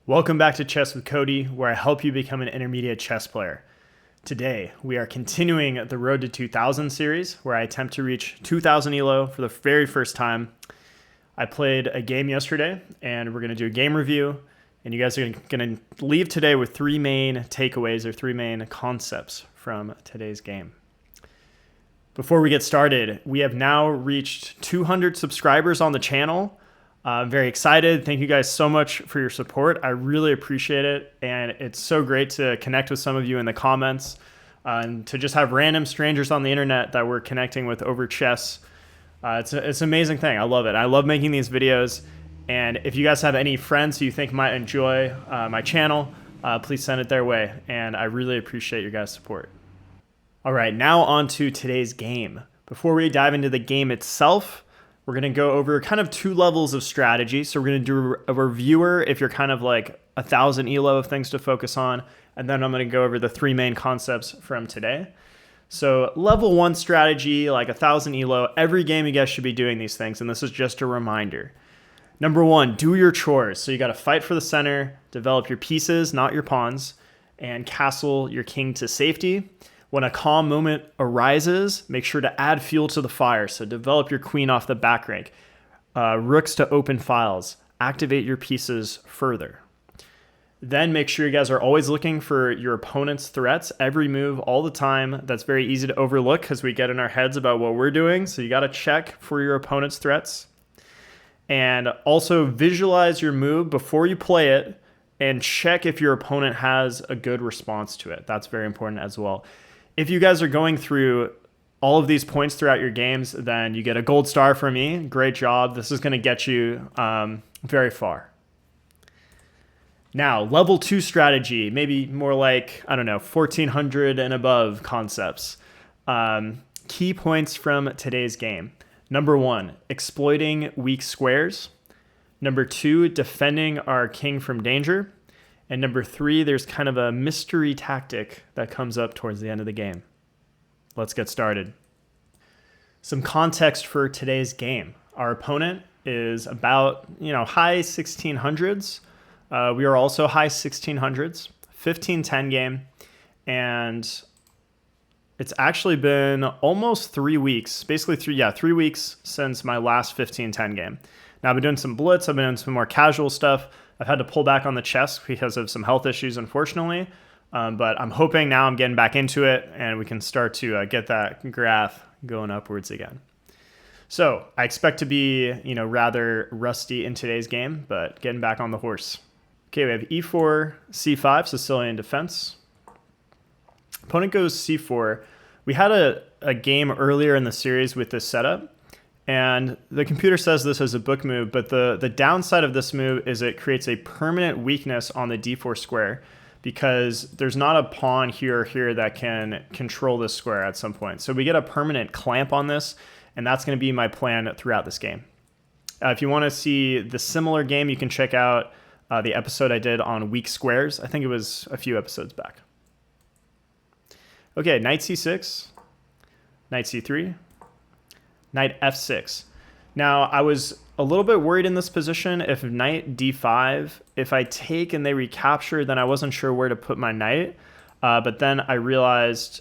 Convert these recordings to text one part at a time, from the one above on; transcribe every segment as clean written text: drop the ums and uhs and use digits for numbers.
Welcome back to Chess with Cody, where I help you become an intermediate chess player. Today, we are continuing the Road to 2000 series, where I attempt to reach 2000 ELO for the very first time. I played a game yesterday, and we're going to do a game review, and you guys are going to leave today with three main takeaways or three main concepts from today's game. Before we get started, we have now reached 200 subscribers on the channel. I'm very excited. Thank you guys so much for your support. I really appreciate it. And it's so great to connect with some of you in the comments and to just have random strangers on the internet that we're connecting with over chess. It's an amazing thing. I love it. I love making these videos. And if you guys have any friends who you think might enjoy my channel, please send it their way. And I really appreciate your guys' support. All right, now on to today's game. Before we dive into the game itself, we're going to go over kind of two levels of strategy. So we're going to do a reviewer if you're kind of like 1,000 ELO of things to focus on. And then I'm going to go over the three main concepts from today. So level 1 strategy, like 1,000 ELO, every game you guys should be doing these things. And this is just a reminder. Number 1, do your chores. So you got to fight for the center, develop your pieces, not your pawns, and castle your king to safety. When a calm moment arises, make sure to add fuel to the fire. So develop your queen off the back rank. Rooks to open files. Activate your pieces further. Then make sure you guys are always looking for your opponent's threats. Every move, all the time. That's very easy to overlook because we get in our heads about what we're doing. So you got to check for your opponent's threats. And also visualize your move before you play it and check if your opponent has a good response to it. That's very important as well. If you guys are going through all of these points throughout your games, then you get a gold star from me. Great job. This is going to get you very far. Now, level 2 strategy, maybe more like, 1,400 and above concepts. Key points from today's game. Number 1, exploiting weak squares. Number 2, defending our king from danger. And number 3, there's kind of a mystery tactic that comes up towards the end of the game. Let's get started. Some context for today's game. Our opponent is about, high 1600s. We are also high 1600s, 15-10 game. And it's actually been almost 3 weeks, basically 3 weeks since my last 15-10 game. Now I've been doing some blitz, I've been doing some more casual stuff. I've had to pull back on the chess because of some health issues, unfortunately. But I'm hoping now I'm getting back into it and we can start to get that graph going upwards again. So I expect to be, rather rusty in today's game, but getting back on the horse. Okay, we have e4, c5, Sicilian defense. Opponent goes c4. We had a game earlier in the series with this setup. And the computer says this is a book move, but the downside of this move is it creates a permanent weakness on the d4 square because there's not a pawn here or here that can control this square at some point. So we get a permanent clamp on this, and that's going to be my plan throughout this game. If you want to see the similar game, you can check out the episode I did on weak squares. I think it was a few episodes back. Okay, knight c6, knight c3. Knight f6. Now, I was a little bit worried in this position if knight d5, if I take and they recapture, then I wasn't sure where to put my knight. But then I realized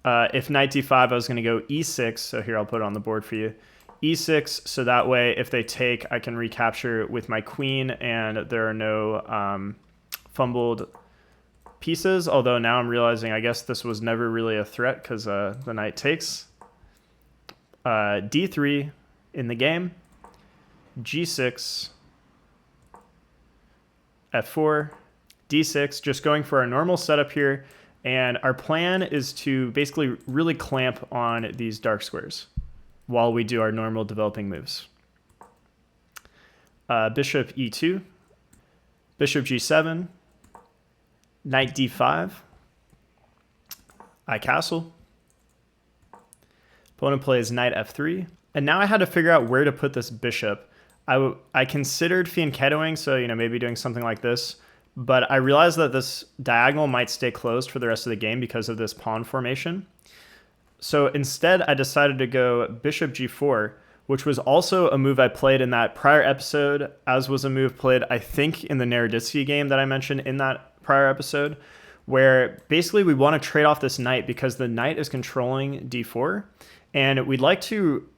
if knight d5, I was going to go e6. So here, I'll put it on the board for you. e6, so that way, if they take, I can recapture with my queen, and there are no fumbled pieces. Although now I'm realizing, I guess this was never really a threat because the knight takes. D3 in the game, G6, F4, D6, just going for our normal setup here. And our plan is to basically really clamp on these dark squares while we do our normal developing moves. Bishop E2, Bishop G7, Knight D5, I castle. Opponent plays knight f3. And now I had to figure out where to put this bishop. I considered fianchettoing, so maybe doing something like this. But I realized that this diagonal might stay closed for the rest of the game because of this pawn formation. So instead, I decided to go bishop g4, which was also a move I played in that prior episode, as was a move played, I think, in the Naroditsky game that I mentioned in that prior episode, where basically we want to trade off this knight because the knight is controlling d4, and we'd like to,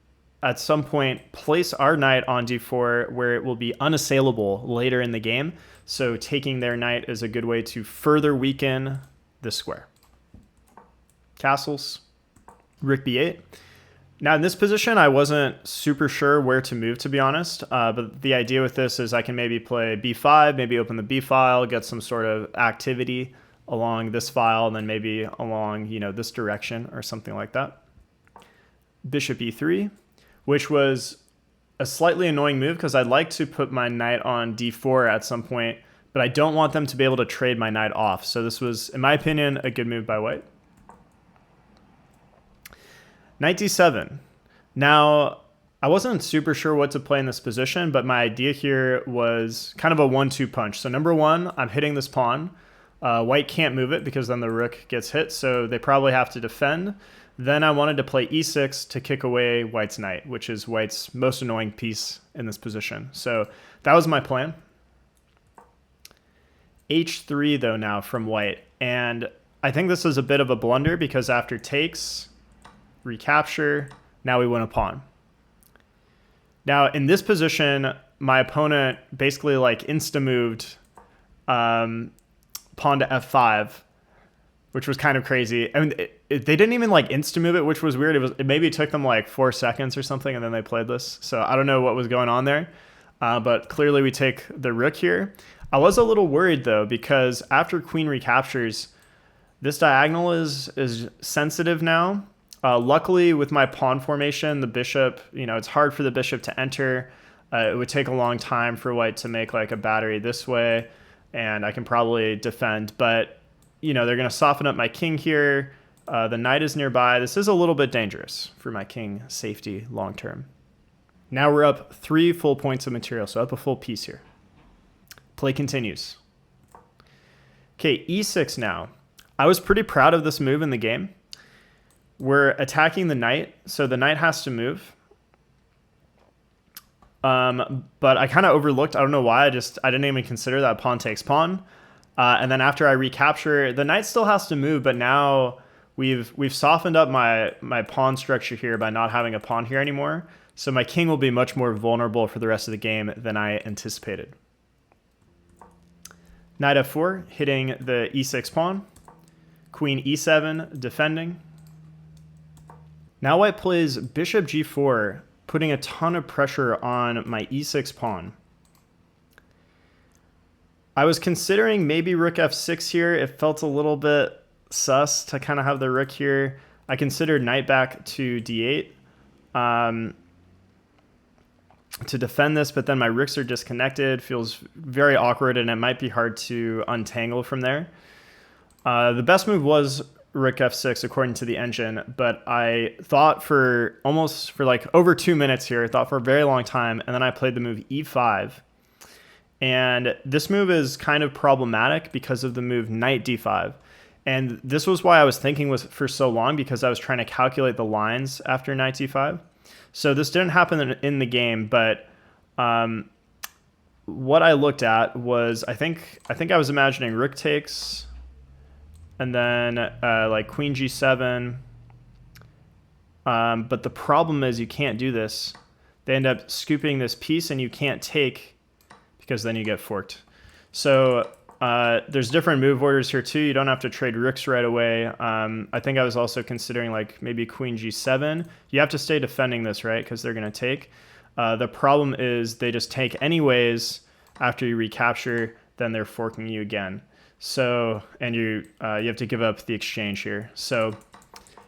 at some point, place our knight on d4 where it will be unassailable later in the game. So taking their knight is a good way to further weaken this square. Castles, rook b8. Now in this position, I wasn't super sure where to move, to be honest. But the idea with this is I can maybe play b5, maybe open the b file, get some sort of activity along this file, and then maybe along, this direction or something like that. Bishop e3, which was a slightly annoying move because I'd like to put my knight on d4 at some point, but I don't want them to be able to trade my knight off. So this was, in my opinion, a good move by white. Knight d7. Now, I wasn't super sure what to play in this position, but my idea here was kind of a 1-2 punch. So number one, I'm hitting this pawn. White can't move it because then the rook gets hit, so they probably have to defend. Then I wanted to play e6 to kick away white's knight, which is white's most annoying piece in this position. So that was my plan. h3 though now from white. And I think this is a bit of a blunder because after takes, recapture, now we win a pawn. Now in this position, my opponent basically like insta-moved pawn to f5, which was kind of crazy. I mean, they didn't even like insta-move it, which was weird. It maybe took them like 4 seconds or something, and then they played this. So I don't know what was going on there, but clearly we take the rook here. I was a little worried though, because after queen recaptures, this diagonal is sensitive now. Luckily, with my pawn formation, the bishop, it's hard for the bishop to enter. It would take a long time for white to make like a battery this way, and I can probably defend. But, they're going to soften up my king here. The knight is nearby. This is a little bit dangerous for my king safety long term. Now we're up 3 full points of material, so up a full piece here. Play continues. Okay, e6 now. I was pretty proud of this move in the game. We're attacking the knight, so the knight has to move. But I kind of overlooked, I don't know why, I didn't even consider that pawn takes pawn. And then after I recapture, the knight still has to move, but now we've softened up my pawn structure here by not having a pawn here anymore. So my king will be much more vulnerable for the rest of the game than I anticipated. Knight f4, hitting the e6 pawn. Queen e7, defending. Now white plays bishop g4, putting a ton of pressure on my e6 pawn. I was considering maybe rook f6 here. It felt a little bit sus to kind of have the rook here. I considered knight back to d8 to defend this, but then my rooks are disconnected. Feels very awkward, and it might be hard to untangle from there. The best move was rook f6 according to the engine, but I thought for like over 2 minutes here, I thought for a very long time, and then I played the move e5. And this move is kind of problematic because of the move knight d5. And this was why I was thinking for so long, because I was trying to calculate the lines after knight d5. So this didn't happen in the game, but what I looked at was I think I was imagining rook takes, and then like queen g7. But the problem is you can't do this. They end up scooping this piece, and you can't take because then you get forked. So there's different move orders here too. You don't have to trade rooks right away. I think I was also considering like maybe queen g7. You have to stay defending this, right? Because they're going to take. The problem is they just take anyways after you recapture, then they're forking you again. So, and you have to give up the exchange here. So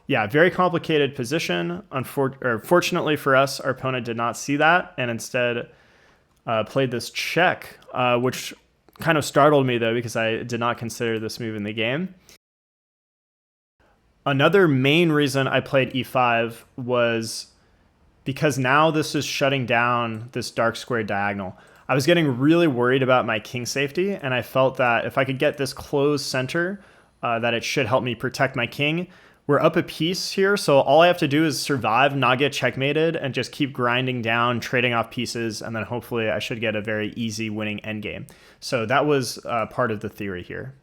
yeah, very complicated position. Fortunately for us, our opponent did not see that and instead played this check, which kind of startled me though, because I did not consider this move in the game. Another main reason I played e5 was because now this is shutting down this dark square diagonal. I was getting really worried about my king safety, and I felt that if I could get this closed center, that it should help me protect my king. We're up a piece here, so all I have to do is survive, not get checkmated, and just keep grinding down, trading off pieces, and then hopefully I should get a very easy winning endgame. So that was part of the theory here.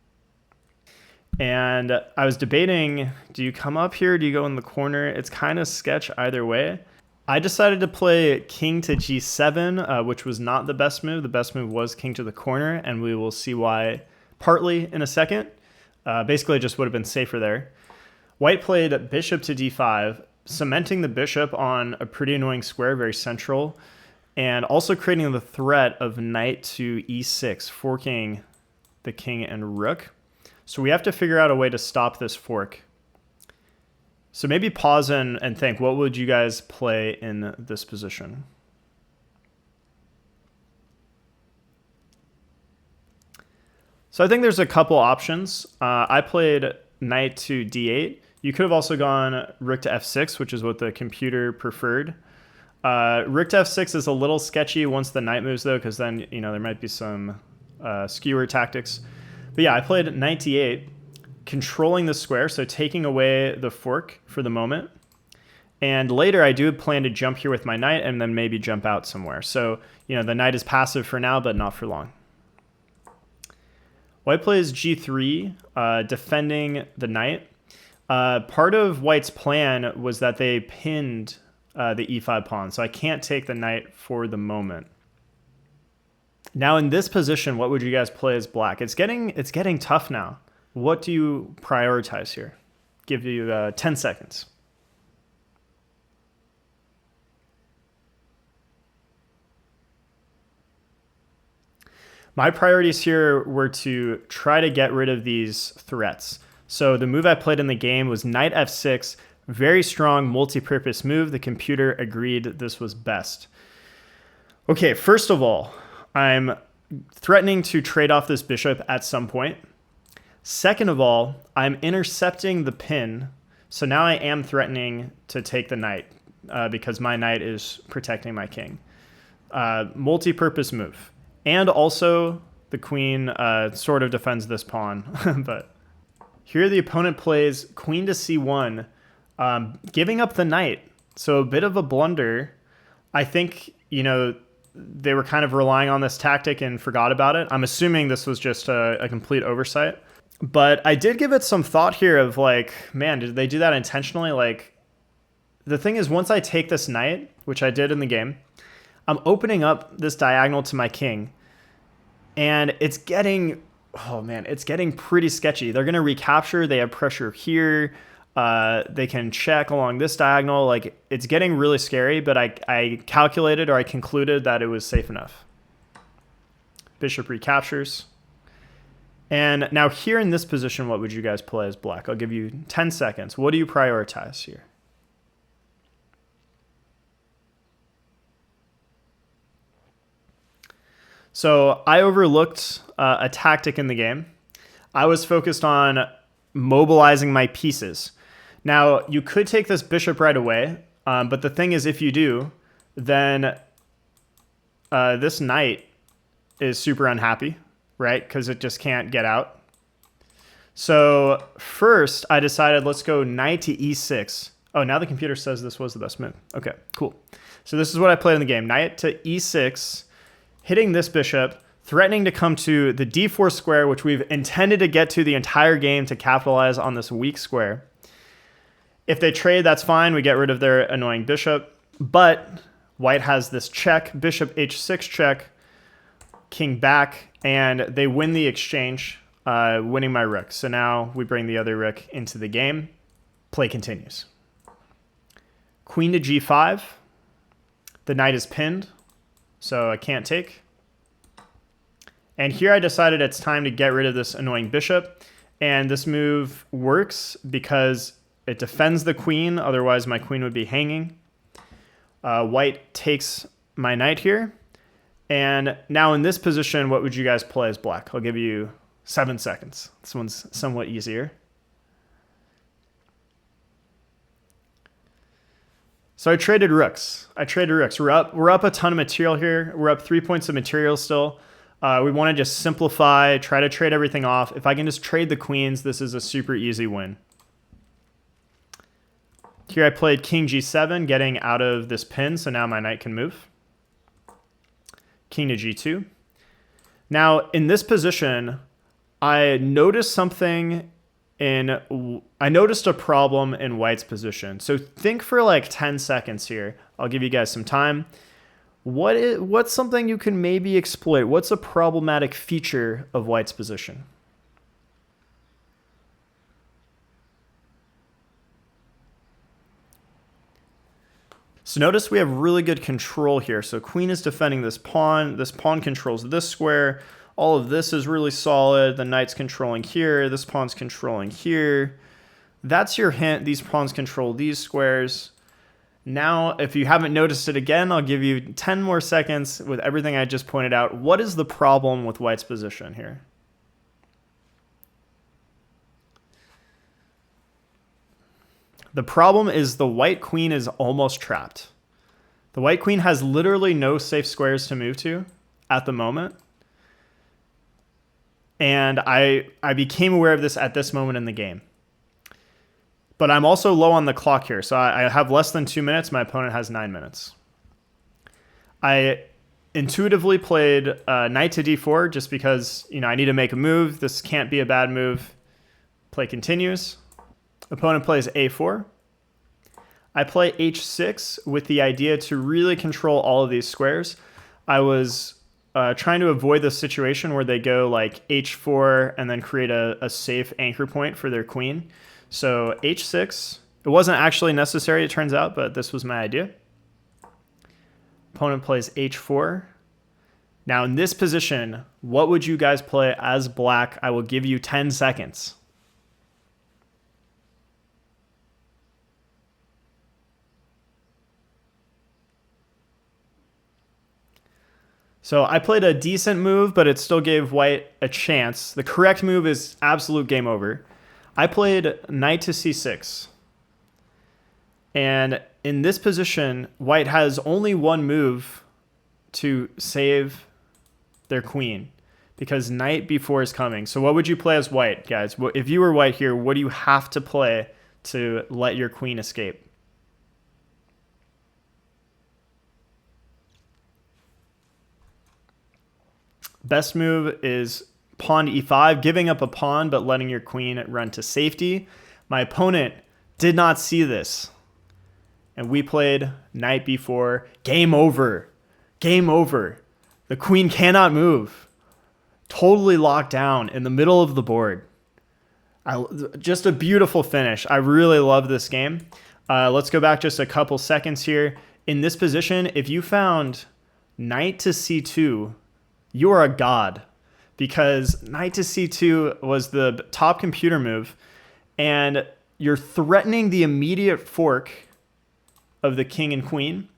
And I was debating, do you come up here? Do you go in the corner? It's kind of sketch either way. I decided to play king to g7, which was not the best move. The best move was king to the corner, and we will see why partly in a second. Basically, it just would have been safer there. White played bishop to d5, cementing the bishop on a pretty annoying square, very central, and also creating the threat of knight to e6, forking the king and rook. So we have to figure out a way to stop this fork. So maybe pause and think, what would you guys play in this position? So I think there's a couple options. I played knight to d8. You could have also gone rook to f6, which is what the computer preferred. Rook to f6 is a little sketchy once the knight moves, though, because then there might be some skewer tactics. But yeah, I played knight d8, controlling the square, so taking away the fork for the moment. And later I do plan to jump here with my knight and then maybe jump out somewhere. So, the knight is passive for now, but not for long. White plays g3, defending the knight. Part of White's plan was that they pinned the e5 pawn, so I can't take the knight for the moment. Now in this position, what would you guys play as black? It's getting tough now. What do you prioritize here? Give you 10 seconds. My priorities here were to try to get rid of these threats. So the move I played in the game was knight f6, very strong multi-purpose move. The computer agreed this was best. Okay, first of all, I'm threatening to trade off this bishop at some point. Second of all, I'm intercepting the pin. So now I am threatening to take the knight because my knight is protecting my king. Multi-purpose move. And also the queen sort of defends this pawn. But here the opponent plays queen to c1, giving up the knight. So a bit of a blunder. I think, they were kind of relying on this tactic and forgot about it. I'm assuming this was just a complete oversight. But I did give it some thought here of man, did they do that intentionally? The thing is, once I take this knight, which I did in the game, I'm opening up this diagonal to my king. And it's getting pretty sketchy. They're going to recapture. They have pressure here. They can check along this diagonal. It's getting really scary, but I calculated, or I concluded that it was safe enough. Bishop recaptures. And now here in this position, what would you guys play as black? I'll give you 10 seconds. What do you prioritize here? So I overlooked a tactic in the game. I was focused on mobilizing my pieces. Now, you could take this bishop right away, but the thing is, if you do, then this knight is super unhappy, right? Because it just can't get out. So first, I decided let's go knight to e6. Oh, now the computer says this was the best move. Okay, cool. So this is what I played in the game. Knight to e6, hitting this bishop, threatening to come to the d4 square, which we've intended to get to the entire game to capitalize on this weak square. If they trade, that's fine. We get rid of their annoying bishop. But white has this check, bishop h6 check, king back, and they win the exchange, winning my rook. So now we bring the other rook into the game. Play continues. Queen to g5. The knight is pinned, so I can't take. And here I decided it's time to get rid of this annoying bishop. And this move works because it defends the queen. Otherwise, my queen would be hanging. White takes my knight here. And now in this position, what would you guys play as black? I'll give you 7 seconds. This one's somewhat easier. So I traded rooks. We're up a ton of material here. We're up 3 points of material still. We want to just simplify, try to trade everything off. If I can just trade the queens, this is a super easy win. Here I played king g7, getting out of this pin, so now my knight can move. King to g2. Now, in this position, I noticed I noticed a problem in white's position. So think for like 10 seconds here. I'll give you guys some time. What's something you can maybe exploit? What's a problematic feature of white's position? So notice we have really good control here. So queen is defending this pawn. This pawn controls this square. All of this is really solid. The knight's controlling here. This pawn's controlling here. That's your hint. These pawns control these squares. Now, if you haven't noticed it again, I'll give you 10 more seconds with everything I just pointed out. What is the problem with white's position here? The problem is the white queen is almost trapped. The white queen has literally no safe squares to move to at the moment. And I became aware of this at this moment in the game. But I'm also low on the clock here. So I have less than 2 minutes. My opponent has 9 minutes. I intuitively played knight to d4 just because I need to make a move. This can't be a bad move. Play continues. Opponent plays a4. I play h6 with the idea to really control all of these squares. I was trying to avoid the situation where they go like h4 and then create a safe anchor point for their queen. So h6, it wasn't actually necessary, it turns out, but this was my idea. Opponent plays h4. Now in this position, what would you guys play as black? I will give you 10 seconds. So I played a decent move, but it still gave white a chance. The correct move is absolute game over. I played knight to c6. And in this position, white has only one move to save their queen because knight b4 is coming. So what would you play as white, guys? If you were white here, what do you have to play to let your queen escape? Best move is pawn to e5, giving up a pawn but letting your queen run to safety. My opponent did not see this. And we played knight b4. Game over. Game over. The queen cannot move. Totally locked down in the middle of the board. Just a beautiful finish. I really love this game. Let's go back just a couple seconds here. In this position, if you found knight to c2, you are a god, because knight to c2 was the top computer move, and you're threatening the immediate fork of the king and queen.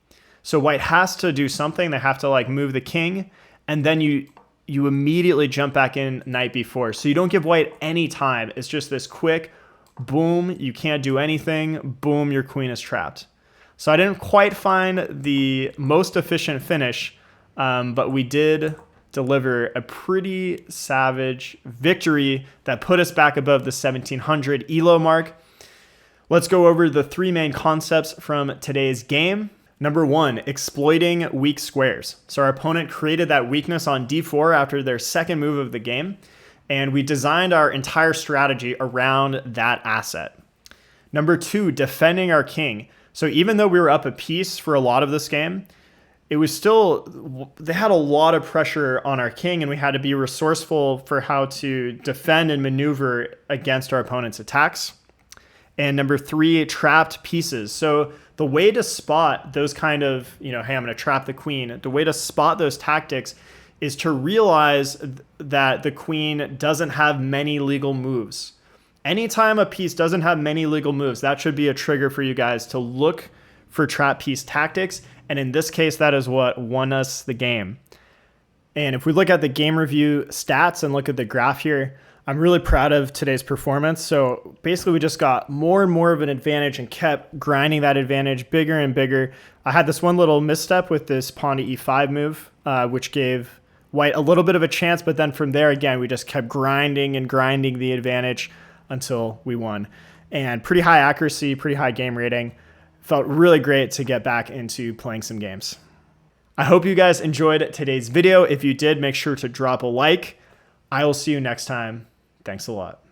So white has to do something. They have to like move the king, and then you immediately jump back in knight b4. So you don't give white any time. It's just this quick boom. You can't do anything. Boom, your queen is trapped. So I didn't quite find the most efficient finish, but we did deliver a pretty savage victory that put us back above the 1700 ELO mark. Let's go over the three main concepts from today's game. Number one, exploiting weak squares. So our opponent created that weakness on d4 after their second move of the game, and we designed our entire strategy around that asset. Number two, defending our king. So even though we were up a piece for a lot of this game, it was still, they had a lot of pressure on our king, and we had to be resourceful for how to defend and maneuver against our opponent's attacks. And number three, trapped pieces. So the way to spot those kind of, hey, I'm going to trap the queen. The way to spot those tactics is to realize that the queen doesn't have many legal moves. Anytime a piece doesn't have many legal moves, that should be a trigger for you guys to look for trap piece tactics. And in this case, that is what won us the game. And if we look at the game review stats and look at the graph here, I'm really proud of today's performance. So basically we just got more and more of an advantage and kept grinding that advantage bigger and bigger. I had this one little misstep with this pawn to e5 move, which gave white a little bit of a chance. But then from there, again, we just kept grinding and grinding the advantage until we won. And pretty high accuracy, pretty high game rating. felt really great to get back into playing some games. I hope you guys enjoyed today's video. If you did, make sure to drop a like. I will see you next time. Thanks a lot.